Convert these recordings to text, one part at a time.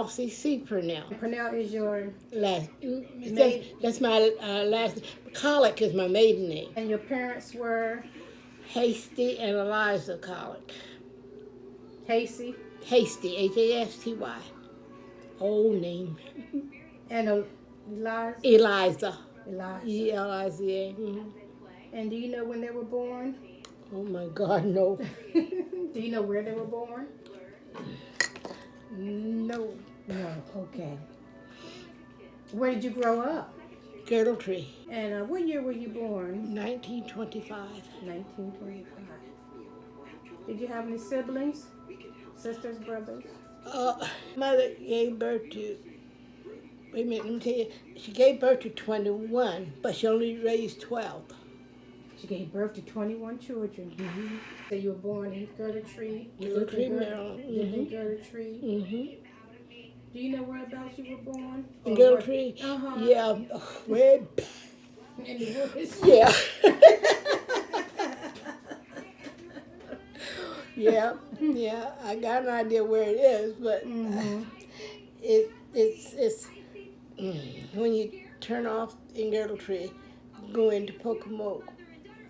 Elsie C. Purnell. Purnell is your Last. maiden. That's my last. Collick is my maiden name. And your parents were Hasty and Eliza Collick. Hasty Hasty, H-A-S-T-Y. Old name. and Eliza. Eliza. Eliza. E-L-I-Z-A. And do you know when they were born? Oh my God, no. Do you know where they were born? No. No. Okay. Where did you grow up? Girdletree. And what year were you born? 1925. 1925. Did you have any siblings? Sisters, brothers? Mother gave birth to, wait a minute, let me tell you, she gave birth to 21, but she only raised 12. She gave birth to 21 children. Mm-hmm. So you were born in Girdletree? Girdletree, Maryland. Lived in Girdletree. Mm-hmm. Do you know whereabouts you were born? In Girdletree? Uh-huh. Yeah, way back. In the woods? Yeah. Yeah, I got an idea where it is, but it's when you turn off in Girdletree, go into Pocomoke.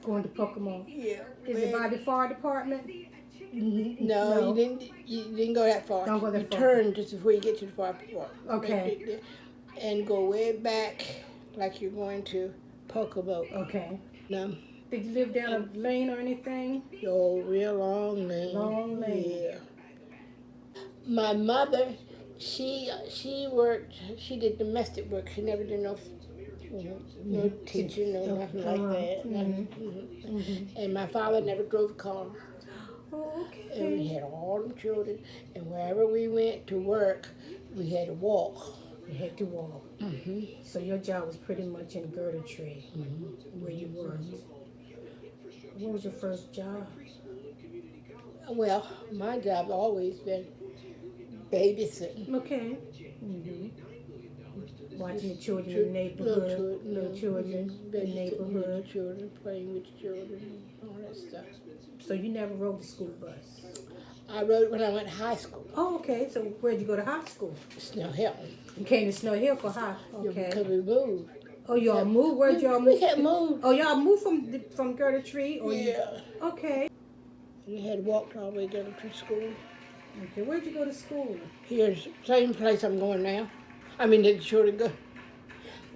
Going to Pocomoke. Yeah. Is it by the fire department? No, you didn't go that far. Don't go that you far. turn just before you get to the fire department. Okay. And go way back like you're going to Pocomoke. Okay. No. Did you live down a lane or anything? Oh, real long lane. Long lane. Yeah. My mother, she worked. She did domestic work. She never did no teaching, no nothing like that. And my father never drove a car. Oh, And we okay. had all the children. And wherever we went to work, we had to walk. You had to walk. So your job was pretty much in Girdletree, where you worked. What was your first job? Well, my job's always been babysitting. Okay. Watching the children in the neighborhood, little children in the neighborhood. Children, playing with children, and all that stuff. So you never rode the school bus? I rode when I went to high school. Oh, okay. So where'd you go to high school? Snow Hill. You came to Snow Hill for high. Okay. Because we moved. Oh, y'all moved? Where'd y'all We move? had moved. Oh, y'all moved from Girdletree? Or Yeah. Okay. We had walked all the way down to school. Okay. Where'd you go to school? Here's same place I'm going now. I mean, the children go.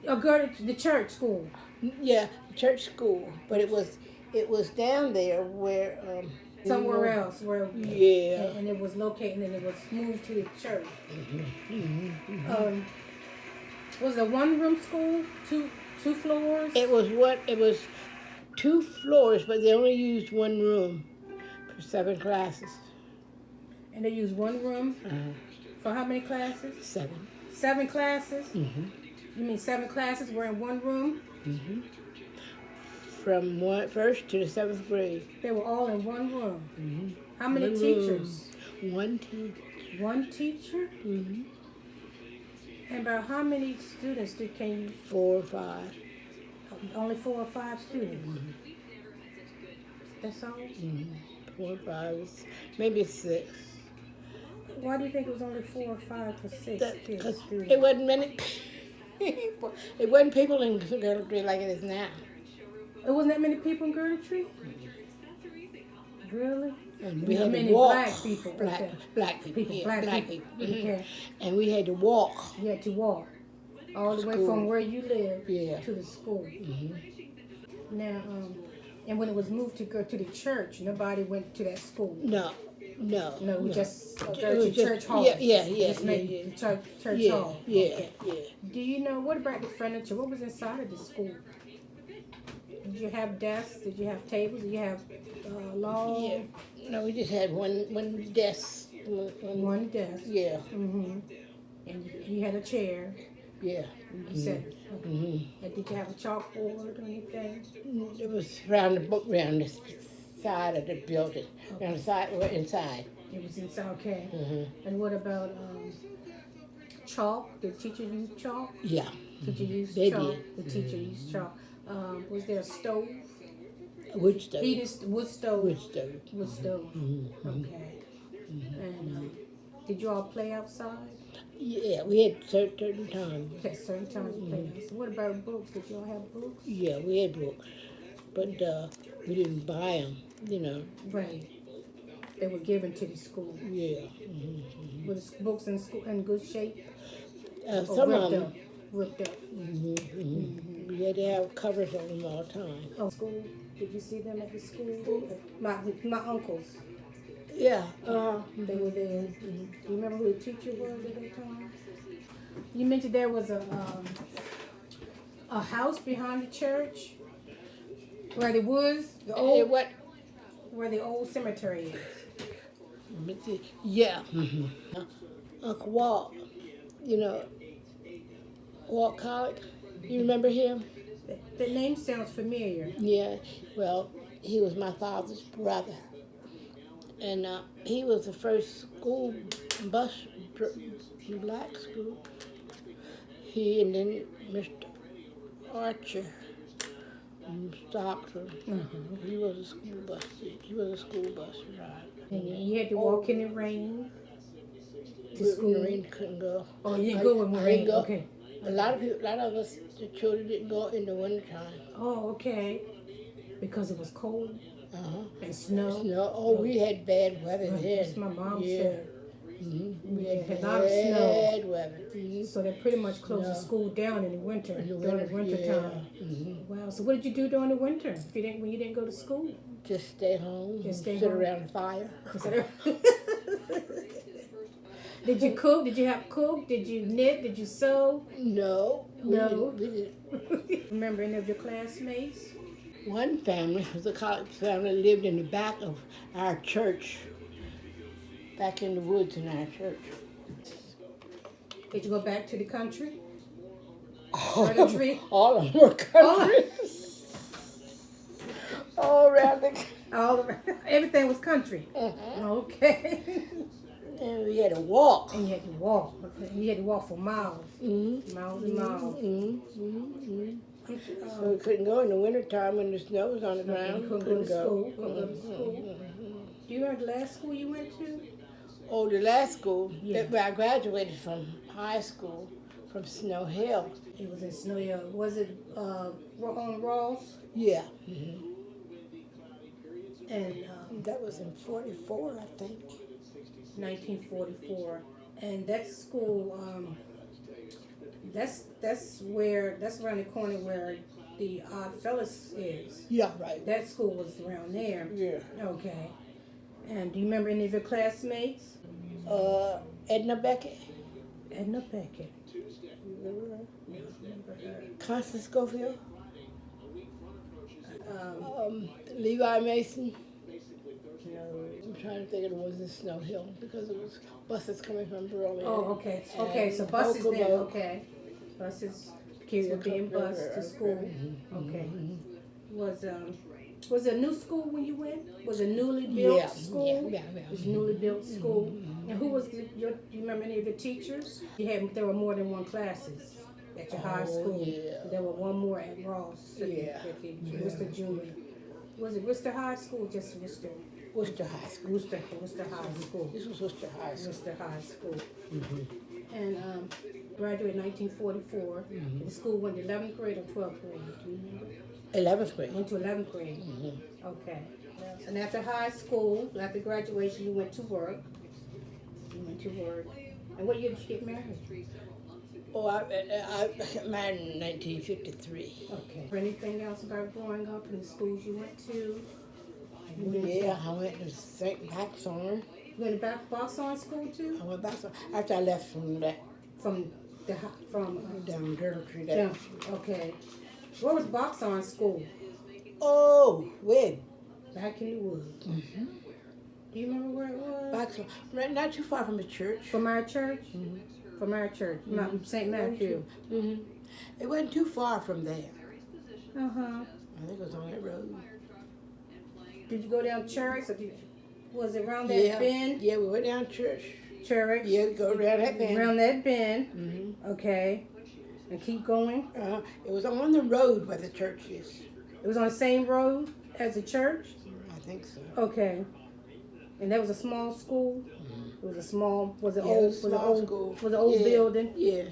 Oh, the church school. Yeah, church school. But it was down there where. Somewhere else. Where? Yeah. And it was located, and it was moved to the church. Was it a one-room school? Two floors? It was 2 floors, but they only used 1 room for 7 classes. And they used 1 room for how many classes? 7. 7 classes? You mean 7 classes were in 1 room? From 1st to the 7th grade. They were all in 1 room. How many teachers? 1 teacher. 1 teacher? And about how many students can you? 4 or 5. Only 4 or 5 students. That's all. 4 or 5, maybe 6. Why do you think it was only 4 or 5 for 6 Because students? it wasn't many people. It wasn't people in Girdletree like it is now. It wasn't that many people in Girdletree? Really? And we had many to walk. black people. Black people. Yeah, Black people. Okay. And we had to walk. You had to walk all the way School. from where you live Yeah. to the school. Now, and when it was moved to go to the church, nobody went to that school. No, We just go It to was church just- hall. Yeah. Just made the church Yeah, hall. yeah, Okay. yeah. Do you know, what about the furniture? What was inside of the school? Did you have desks? Did you have tables? Did you have long? Yeah. No, we just had one desk. One desk. Yeah, And you had a chair. yeah. You said. And did you have a chalkboard or anything? It was around the side of the building, around the side or inside. It was inside. Okay. And what about chalk? Did the teacher use chalk? Yeah. Teacher used They chalk. did. The teacher used chalk. Was there a stove? Wood stove. Wood stove. Wood stove. Wood stove. Okay. And Did you all play outside? Yeah, we had certain times. At certain times you played outside. What about books? Did you all have books? Yeah, we had books, but we didn't buy them. Right. They were given to the school. Yeah. Were the books in school in good shape? Some of them. Ripped up. We had to have covers on them all the time. Oh, school? Did you see them at the school? My uncles. Yeah. They were there. Do you remember who the teacher was at that time? You mentioned there was a house behind the church where the woods, where the old cemetery is. Yeah. Uncle Walt, Walt Collick. You remember him? The name sounds familiar. Yeah. Well, he was my father's brother. And he was the first school bus, black school. He and then Mr. Archer from Stockton. He was a school bus. He was a school bus driver. And you had to walk in the rain to school. The rain couldn't go. Oh, you didn't go in the rain. Okay. A lot of us, the children, didn't go in the wintertime. Oh, okay. Because it was cold and snow. We had bad weather then. That's my mom said. We had a lot of snow. Bad weather. So they pretty much closed the school down in the winter. During the winter time. Wow. So what did you do during the winter? When you didn't go to school? Just stay home. Sit around the fire. Did you cook? Did you have cook? Did you knit? Did you sew? No. We didn't. Remember any of your classmates? One family, the Collick family, lived in the back of our church, back in the woods in our church. Did you go back to the country? All of them were country. All around everything was country. Okay. And we had to walk. And you had to walk. You had to walk for miles. Miles and miles. So we couldn't go in the wintertime when the snow was on the ground. You couldn't go to school. Do you remember the last school you went to? Oh, the last school? Yeah. I graduated from high school, from Snow Hill. It was in Snow Hill. Was it on Ross? Yeah. And that was in 44, I think. 1944. And that school, that's around the corner where the Odd Fellas is. Yeah, right. That school was around there. Yeah. Okay. And do you remember any of your classmates? Edna Beckett. Edna Beckett. Remember her? Constance Schofield. Levi Mason. No, I'm trying to think of the ones in Snow Hill because it was buses coming from Burlington. Oh, okay. Okay, so buses then. Okay. Buses, kids were being bused to school. Okay. Was it a new school when you went? Was it a newly built school? Yeah. It was a newly built school. And who was do you remember any of the teachers? There were more than one classes at your high school. Yeah. There were one more at Ross. Yeah. Worcester Junior. Was it Worcester High School or just Worcester? Worcester High School. Worcester High School. This was Worcester High School. Worcester High School. And graduated in 1944. The school went to 11th grade or 12th grade? Do you remember? 11th grade. Went to 11th grade. Okay. And after high school, after graduation, you went to work. And what year did you get married? Oh, I got married in 1953. Okay. Anything else about growing up in the schools you went to? Yeah, I went to St. Baxon. You went to Baxon School too? I went back after I left from that. From down Girdletree. Yeah. Okay. Where was Baxon School? Oh, where? Back in the woods. Do you remember where it was? Baxon, not too far from the church. From our church? From our church, St. Matthew. It wasn't too far from there. I think it was on that road. Did you go down church? Or was it around that bend? Yeah, we went down church. Yeah, go around that bend. Around that bend. Okay. And keep going? It was on the road where the church is. It was on the same road as the church? I think so. Okay. And that was a small school? It was a small, was it Yeah, it old, was a small school. was it old Yeah. building? Yeah.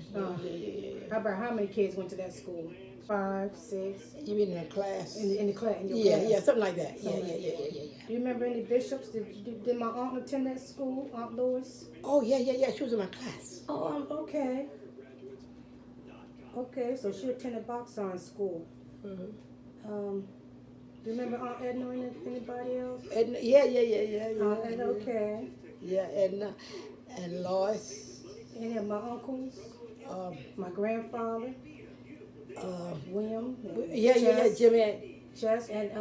How many kids went to that school? 5, 6? You mean in a class? In the class, in your Yeah, class? yeah, something like that. Something like that. Do you remember any bishops? Did my aunt attend that school, Aunt Lois? Oh, yeah. She was in my class. Oh, okay. Okay, so she attended Boxon School. Mm-hmm. Do you remember Aunt Edna or anybody else? Edna, yeah. Aunt Edna, okay. Yeah, Edna and Lois. Any of my uncles? Um, My grandfather? William? yeah, Jimmy. Chess and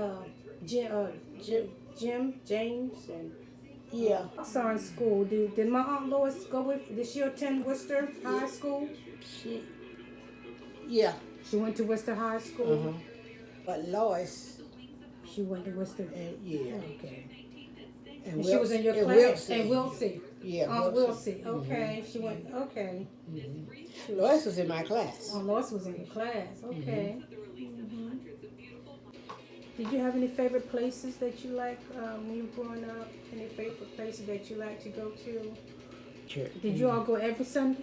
Jim, James, and Yeah. Boxon School. Did my Aunt Lois go with? Did she attend Worcester High School? Yeah. She went to Worcester High School. But Lois. She went to Worcester. Yeah. Okay. And she was in your class. And Wilsie. Yeah. Aunt Wilsie. Okay. She went. Okay. Lois was in my class. Aunt Lois was in your class. Okay. Did you have any favorite places that you like when you were growing up? Any favorite places that you like to go to? Church. Did you all go every Sunday?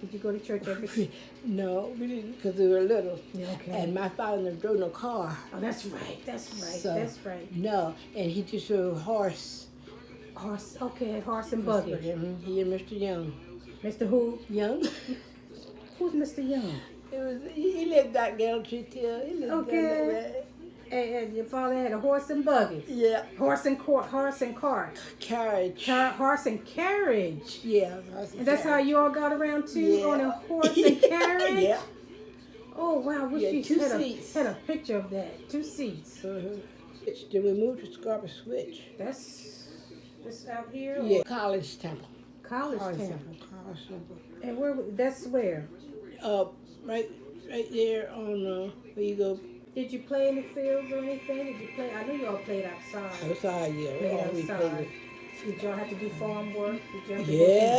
Did you go to church every Sunday? No, we didn't because we were little. Okay. And my father never drove no car. Oh, that's right. That's right. So, that's right. No, and he just drove horse. Horse. Okay, horse and buggy. He and Mr. Young. Mr. Who? Young? Who's Mr. Young? He lived back Girdletree Charge. He lived Okay. down that way. And your father had a horse and buggy. Yeah. Horse and cart. Carriage. Horse and carriage. Yeah. And that's how you all got around too? Yeah. On a horse and carriage? Yeah. Oh, wow. Wish Yeah, you 2 had seats. had a picture of that. 2 seats. Then we moved to Scarborough Switch. That's out here? Or Yeah. College Temple. College Town. College Temple. And that's where? Right there on where you go. Did you play in the fields or anything? Did you play? I know you all played outside. Outside, yeah. Played Always outside. played Did y'all have to do farm work? Did y'all have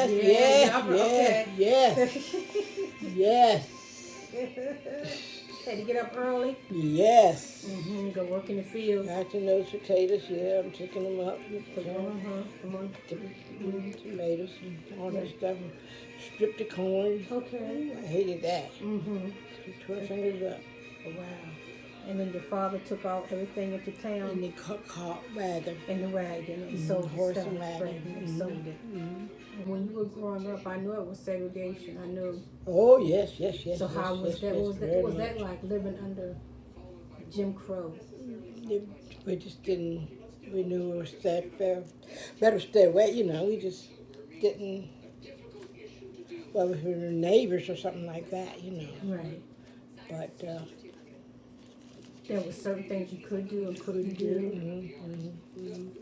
to Yes, work in- yes. Had to get up early. Yes. Go work in the field. Hatching those potatoes, yeah, I'm picking them up. Come on. Tomatoes and all that stuff. Strip the corn. Okay. I hated that. 12 fingers up. Wow. And then your father took out everything into town. And the cart wagon. In the wagon and sold the Horse stuff. and wagon. Right, and sold it. And when you were growing up, I knew it was segregation. I knew. Oh, yes. So how was that? Yes, What very was that much. like living under Jim Crow? We just didn't, we knew we were better stay away, we just didn't, well, we were neighbors or something like that, Right. But, There were certain things you could do and couldn't do. And then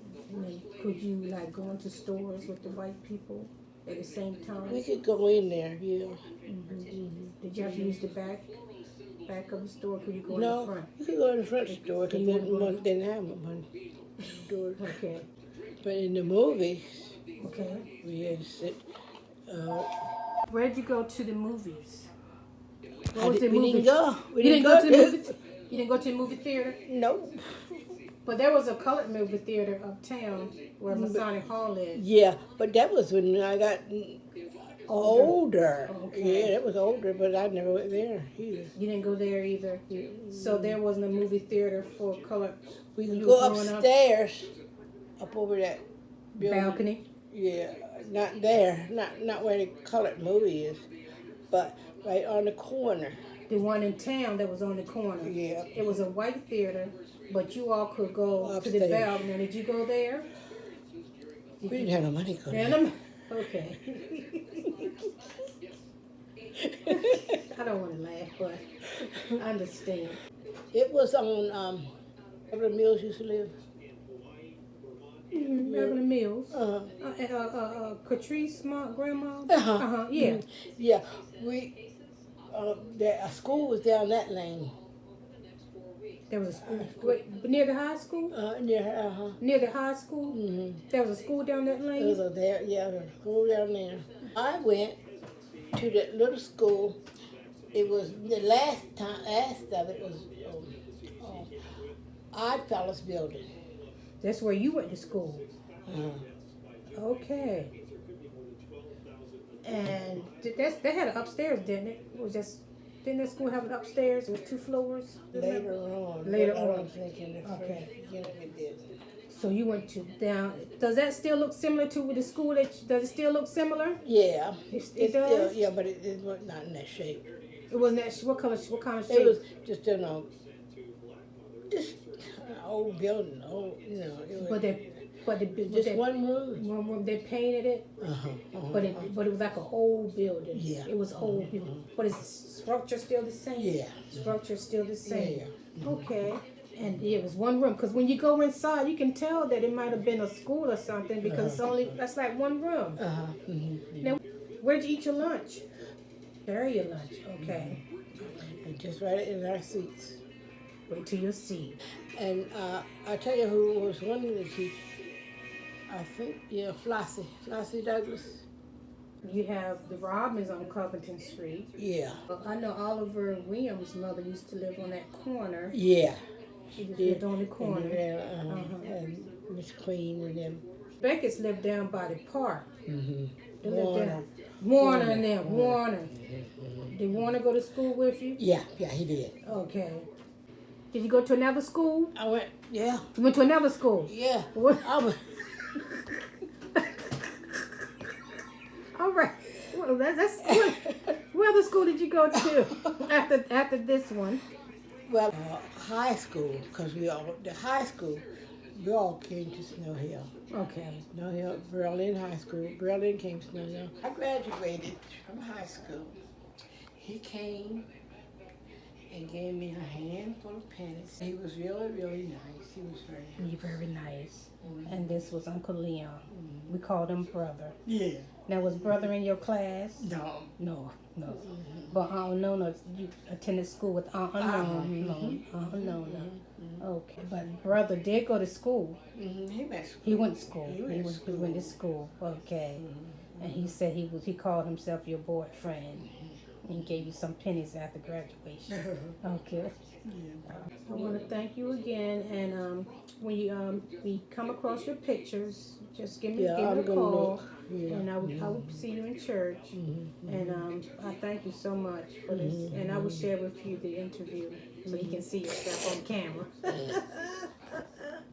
could you like go into stores with the white people at the same time? we could go in there, yeah. Did you have to use the back of the store? Could you go in the No, front? you could go in the front store because You they wouldn't didn't have one door. Okay. But in the movies, Okay. we had to sit, Where did you go to the movies? we didn't go. You didn't go to the movie. You didn't go to the movie theater. No. But there was a colored movie theater uptown where Masonic Hall is. Yeah, but that was when I got older. Okay. Yeah, that was older, but I never went there either. You didn't go there either. So there wasn't a movie theater for colored. We could You go growing up? upstairs, up over that building. Balcony. Yeah, not there, not where the colored movie is, but right on the corner. The one in town that was on the corner. Yeah. It was a white theater, but you all could go to the Upstairs. balcony. Did you go there? We didn't have no money to go there. Random? Okay. I don't want to laugh, but I understand. It was on where the Mills used to live. Beverly Mills. Uh-huh. Catrice, my grandma. Uh-huh. Yeah. Yeah, a school was down that lane. There was a school near the high school. Near the high school. There was a school down that lane. There was a school down there. I went to that little school. It was the last of it was Odd Fellows Building. That's where you went to school. Okay. And they had it upstairs, didn't it? It was just, didn't that school have it upstairs? It was 2 floors? Later on. Later I on. don't think in the first beginning it did. So you went to down. Does that still look similar to with the school does it still look similar? Yeah. It does? Still, yeah, but it was not in that shape. It wasn't that, what kind of shape? It was just, just an old building, it was just one room. One room, they painted it, but it was like an old building. Yeah. It was old, but is the structure still the same? Yeah. Structure still the same. Yeah. Okay. And it was one room, because when you go inside, you can tell that it might have been a school or something, because that's like one room. Now, where'd you eat your lunch? Carry your lunch, okay. And just right in our seats. Wait till your seat. And I tell you who was one of the teachers. I think, Flossie Douglas. You have the Robins on Covington Street. Yeah. I know Oliver Williams' mother used to live on that corner. Yeah. She just lived on the corner. And Miss Queen and them. Beckett's lived down by the park. They lived down. Warner. Warner. Did Warner go to school with you? Yeah, he did. Okay. Did you go to another school? I went, yeah. You went to another school? Yeah. What? All right. Well, that's what other school did you go to after this one? Well, high school, because the high school, we all came to Snow Hill. Okay. Snow Hill, Berlin High School. Berlin came to Snow Hill. I graduated from high school. He came and gave me a handful of pennies. He was really, really nice. He was very nice. You're very nice. And this was Uncle Leon. We called him brother. Yeah. Now, was brother in your class? No. No. But Aunt Nona, you attended school with Aunt Nona. Okay. But brother did go to school. He went to school. He went to school. He went to school. Okay. And he said he called himself your boyfriend. And gave you some pennies after graduation. Okay. Yeah. I want to thank you again, and when you come across your pictures, just give me a call, and I will see you in church. And I thank you so much for this, and I will share with you the interview so you can see yourself on camera.